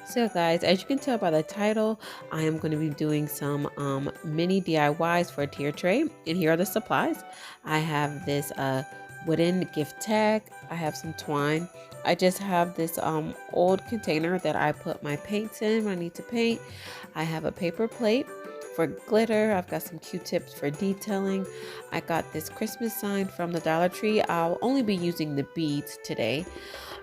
So guys, as you can tell by the title, I am going to be doing some mini DIYs for a tier tray. And here are the supplies. I have this wooden gift tag. I have some twine. I just have this old container that I put my paints in when I need to paint. I have a paper plate for glitter. I've got some Q-tips for detailing. I got this Christmas sign from the Dollar Tree. I'll only be using the beads today.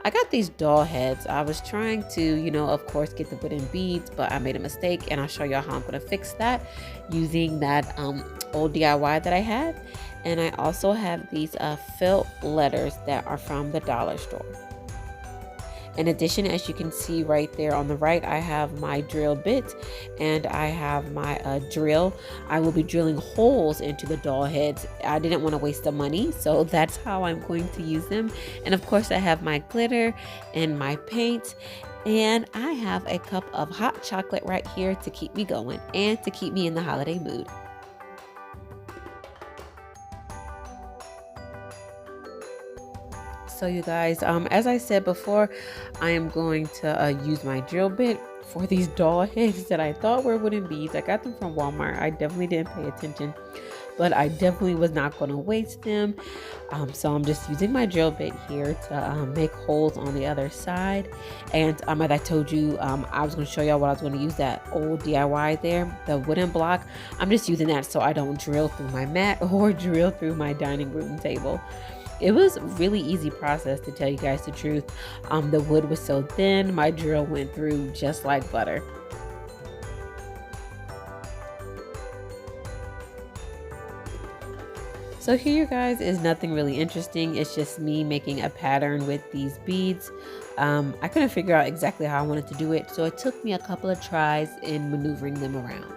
I got these doll heads. I was trying to, of course, get the wooden beads, but I made a mistake, and I'll show y'all how I'm going to fix that using that old DIY that I had. And I also have these felt letters that are from the dollar store. In addition, as you can see right there on the right, I have my drill bit and I have my drill. I will be drilling holes into the doll heads. I didn't want to waste the money, so that's how I'm going to use them. And of course, I have my glitter and my paint. And I have a cup of hot chocolate right here to keep me going and to keep me in the holiday mood. So you guys, as I said before, I am going to use my drill bit for these doll heads that I thought were wooden beads. I got them from Walmart. I definitely didn't pay attention, but I definitely was not going to waste them. So I'm just using my drill bit here to make holes on the other side. And as I told you, I was going to show y'all what I was going to use that old DIY there, the wooden block. I'm just using that so I don't drill through my mat or drill through my dining room table. It was a really easy process, to tell you guys the truth. The wood was so thin, my drill went through just like butter. So here, you guys, is nothing really interesting. It's just me making a pattern with these beads. I couldn't figure out exactly how I wanted to do it, so it took me a couple of tries in maneuvering them around.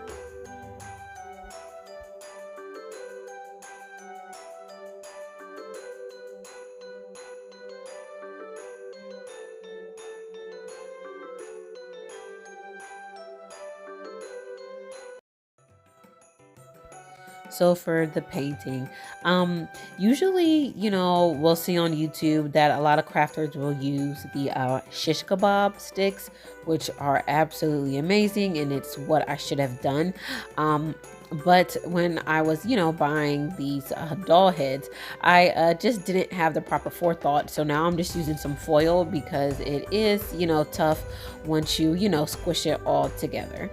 So for the painting, usually, we'll see on YouTube that a lot of crafters will use the shish kebab sticks, which are absolutely amazing, and it's what I should have done. But when I was, buying these doll heads, I just didn't have the proper forethought. So now I'm just using some foil because it is, tough once you, squish it all together.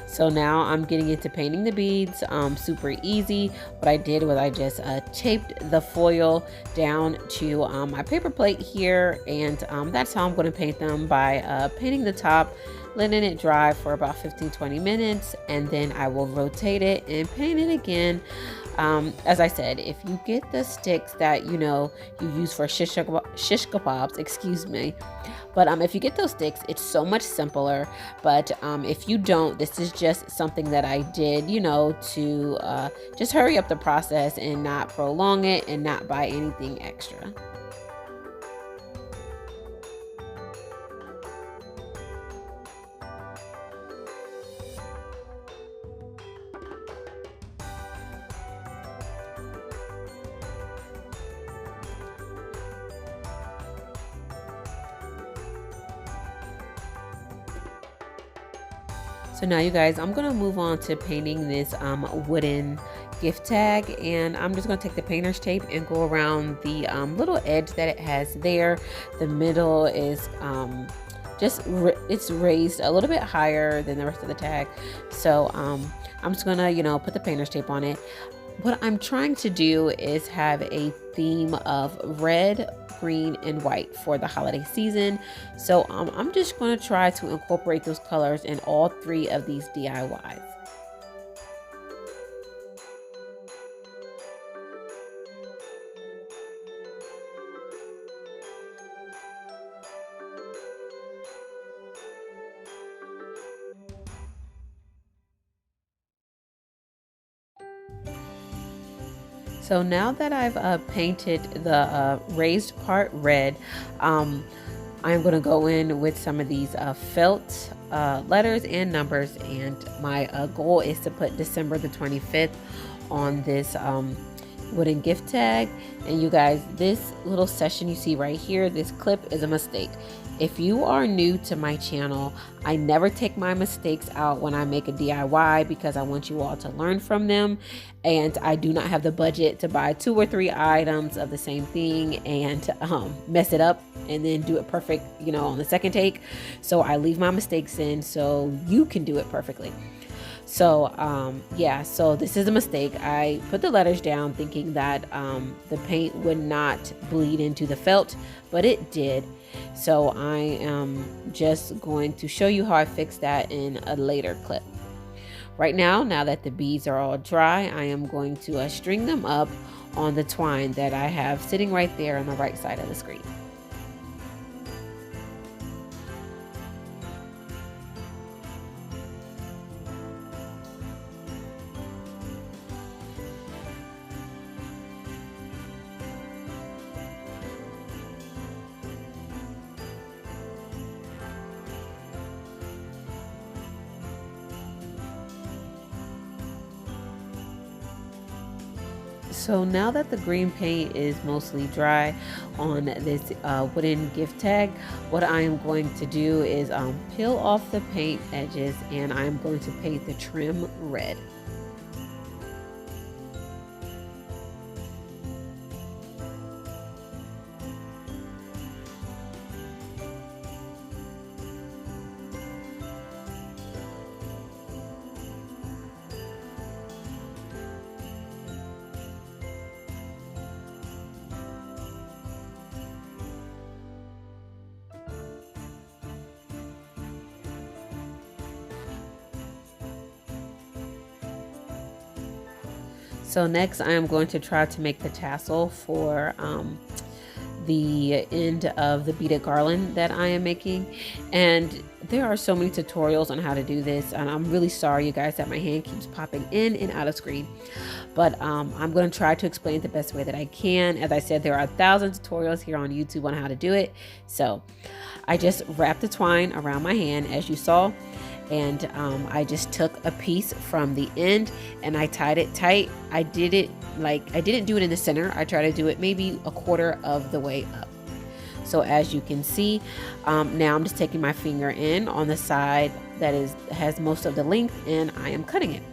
So now I'm getting into painting the beads, super easy. What I did was I just taped the foil down to my paper plate here, and that's how I'm going to paint them, by painting the top, letting it dry for about 15-20 minutes, and then I will rotate it and paint it again. As I said, if you get the sticks that you use for shish kebabs, excuse me, but if you get those sticks, it's so much simpler. But if you don't, this is just something that I did, to just hurry up the process and not prolong it and not buy anything extra. So now, you guys, I'm going to move on to painting this wooden gift tag, and I'm just going to take the painter's tape and go around the little edge that it has there. The middle is it's raised a little bit higher than the rest of the tag. So I'm just going to, put the painter's tape on it. What I'm trying to do is have a theme of red, green, and white for the holiday season. So I'm just going to try to incorporate those colors in all three of these DIYs. So now that I've painted the raised part red, I'm going to go in with some of these felt letters and numbers, and my goal is to put December the 25th on this wooden gift tag. And you guys, this little session you see right here, this clip is a mistake. If you are new to my channel, I never take my mistakes out when I make a DIY because I want you all to learn from them. And I do not have the budget to buy 2 or 3 items of the same thing and mess it up and then do it perfect, on the second take. So I leave my mistakes in so you can do it perfectly. So yeah, so this is a mistake. I put the letters down thinking that the paint would not bleed into the felt, but it did. So I am just going to show you how I fixed that in a later clip. Right now that the beads are all dry, I am going to string them up on the twine that I have sitting right there on the right side of the screen. So now that the green paint is mostly dry on this wooden gift tag, what I am going to do is peel off the paint edges, and I'm going to paint the trim red. So next I am going to try to make the tassel for the end of the beaded garland that I am making. And there are so many tutorials on how to do this, and I'm really sorry you guys that my hand keeps popping in and out of screen, but I'm going to try to explain it the best way that I can. As I said, there are 1,000 tutorials here on YouTube on how to do it. So I just wrapped the twine around my hand as you saw, and I just took a piece from the end and I tied it tight. I didn't do it in the center. I tried to do it maybe a quarter of the way up. So as you can see, now I'm just taking my finger in on the side that has most of the length, and I am cutting it.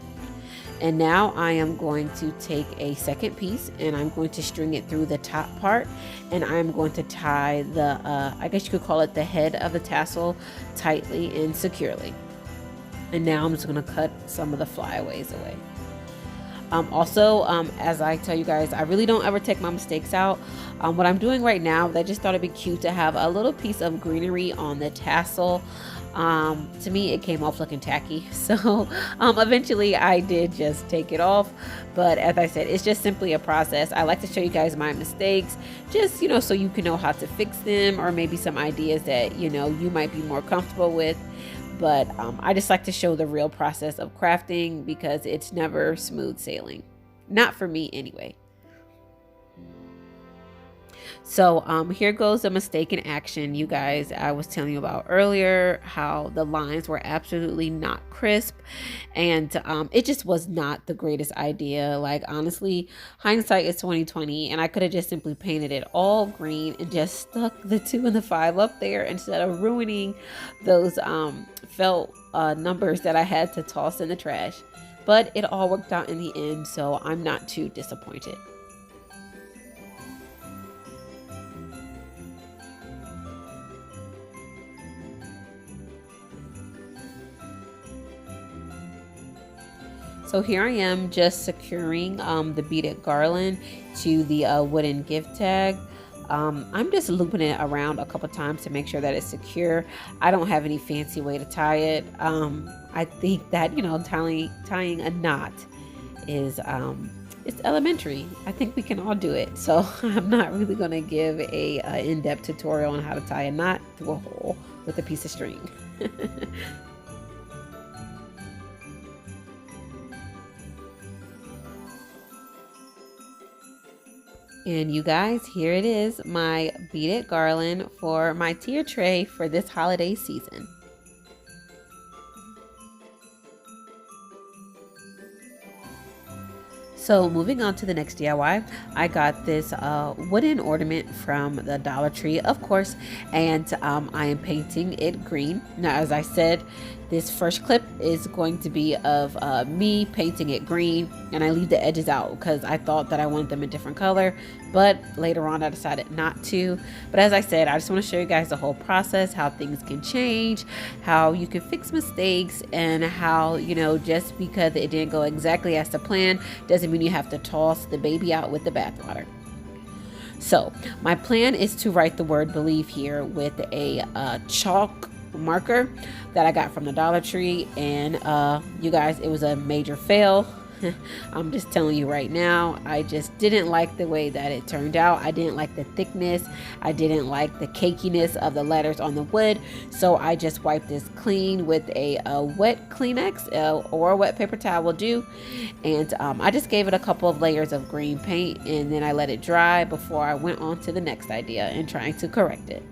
And now I am going to take a second piece and I'm going to string it through the top part, and I'm going to tie the, I guess you could call it the head of the tassel, tightly and securely. And now I'm just going to cut some of the flyaways away. As I tell you guys, I really don't ever take my mistakes out. What I'm doing right now, I just thought it'd be cute to have a little piece of greenery on the tassel. To me, it came off looking tacky. So eventually I did just take it off. But as I said, it's just simply a process. I like to show you guys my mistakes, just, so you can know how to fix them, or maybe some ideas that, you might be more comfortable with. But I just like to show the real process of crafting because it's never smooth sailing. Not for me anyway. So here goes the mistake in action, you guys. I was telling you about earlier how the lines were absolutely not crisp, and it just was not the greatest idea. Like, honestly, hindsight is 20/20, and I could have just simply painted it all green and just stuck the 2 and the 5 up there instead of ruining those felt numbers that I had to toss in the trash. But it all worked out in the end, so I'm not too disappointed. So here I am just securing the beaded garland to the wooden gift tag. I'm just looping it around a couple times to make sure that it's secure. I don't have any fancy way to tie it. I think that, tying a knot is it's elementary. I think we can all do it. So I'm not really going to give a in-depth tutorial on how to tie a knot through a hole with a piece of string. And you guys, here it is, my beaded garland for my tier tray for this holiday season. So moving on to the next DIY, I got this wooden ornament from the Dollar Tree, of course, and I am painting it green. Now, as I said, this first clip is going to be of me painting it green, and I leave the edges out because I thought that I wanted them a different color, but later on I decided not to. But as I said, I just want to show you guys the whole process, how things can change, how you can fix mistakes, and how, you know, just because it didn't go exactly as the plan doesn't mean you have to toss the baby out with the bathwater. So my plan is to write the word believe here with a chalk marker that I got from the Dollar Tree, and you guys, it was a major fail. I'm just telling you right now, I just didn't like the way that it turned out. I didn't like the thickness. I didn't like the cakiness of the letters on the wood. So I just wiped this clean with a wet Kleenex or a wet paper towel will do. And I just gave it a couple of layers of green paint, and then I let it dry before I went on to the next idea and trying to correct it.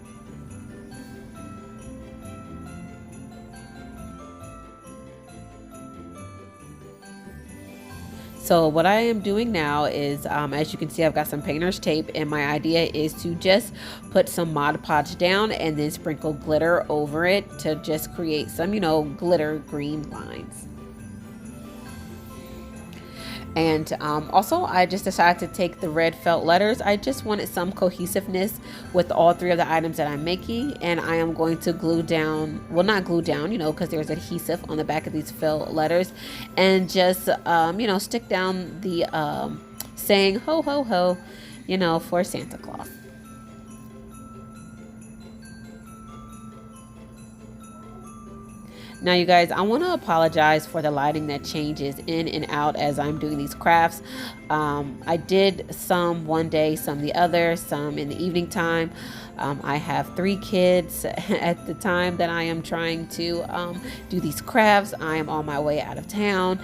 So what I am doing now is, as you can see, I've got some painter's tape, and my idea is to just put some Mod Podge down and then sprinkle glitter over it to just create some, you know, glitter green lines. And also, I just decided to take the red felt letters. I just wanted some cohesiveness with all three of the items that I'm making. And I am going to glue down, well, not glue down, you know, because there's adhesive on the back of these felt letters. And just, you know, stick down the saying ho, ho, ho, you know, for Santa Claus. Now, you guys, I want to apologize for the lighting that changes in and out as I'm doing these crafts. I did some one day, some the other, some in the evening time. I have 3 kids at the time that I am trying to do these crafts. I am on my way out of town.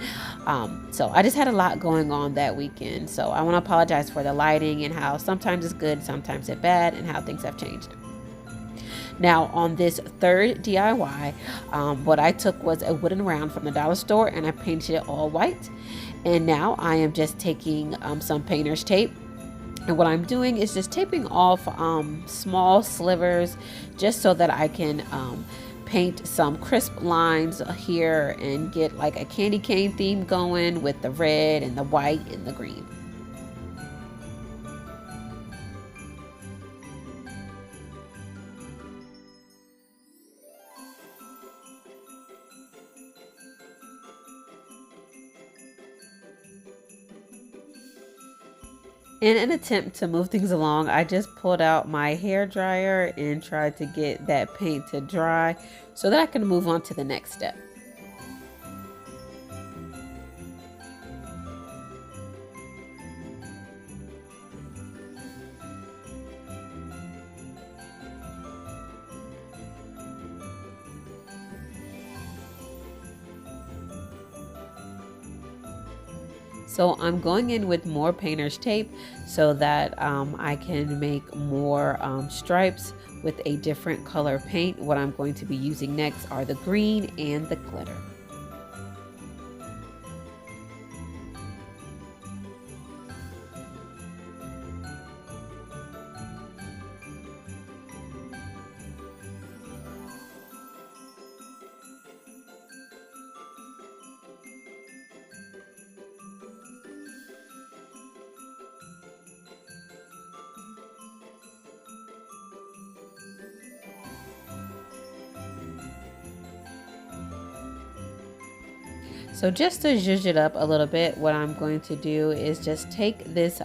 So I just had a lot going on that weekend. So I want to apologize for the lighting and how sometimes it's good, sometimes it's bad, and how things have changed. Now, on this third DIY, what I took was a wooden round from the dollar store, and I painted it all white. And now I am just taking some painter's tape, and what I'm doing is just taping off small slivers just so that I can paint some crisp lines here and get like a candy cane theme going with the red and the white and the green. In an attempt to move things along, I just pulled out my hair dryer and tried to get that paint to dry so that I can move on to the next step. So I'm going in with more painter's tape so that I can make more stripes with a different color paint. What I'm going to be using next are the green and the glitter. So just to zhuzh it up a little bit, what I'm going to do is just take this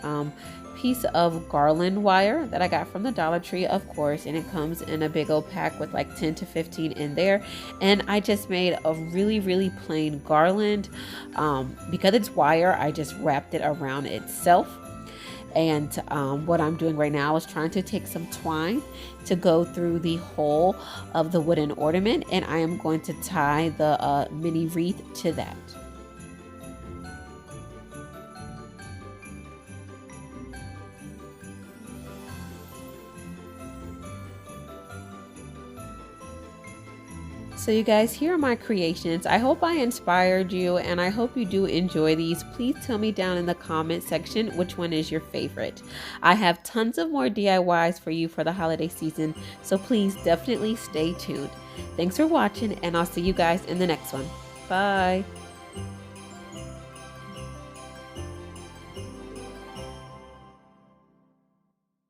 piece of garland wire that I got from the Dollar Tree, of course, and it comes in a big old pack with like 10 to 15 in there. And I just made a really plain garland. Because it's wire, I just wrapped it around itself. And what I'm doing right now is trying to take some twine to go through the hole of the wooden ornament, and I am going to tie the mini wreath to that. So you guys, here are my creations. I hope I inspired you and I hope you do enjoy these. Please tell me down in the comment section which one is your favorite. I have tons of more DIYs for you for the holiday season, so please definitely stay tuned. Thanks for watching and I'll see you guys in the next one. Bye.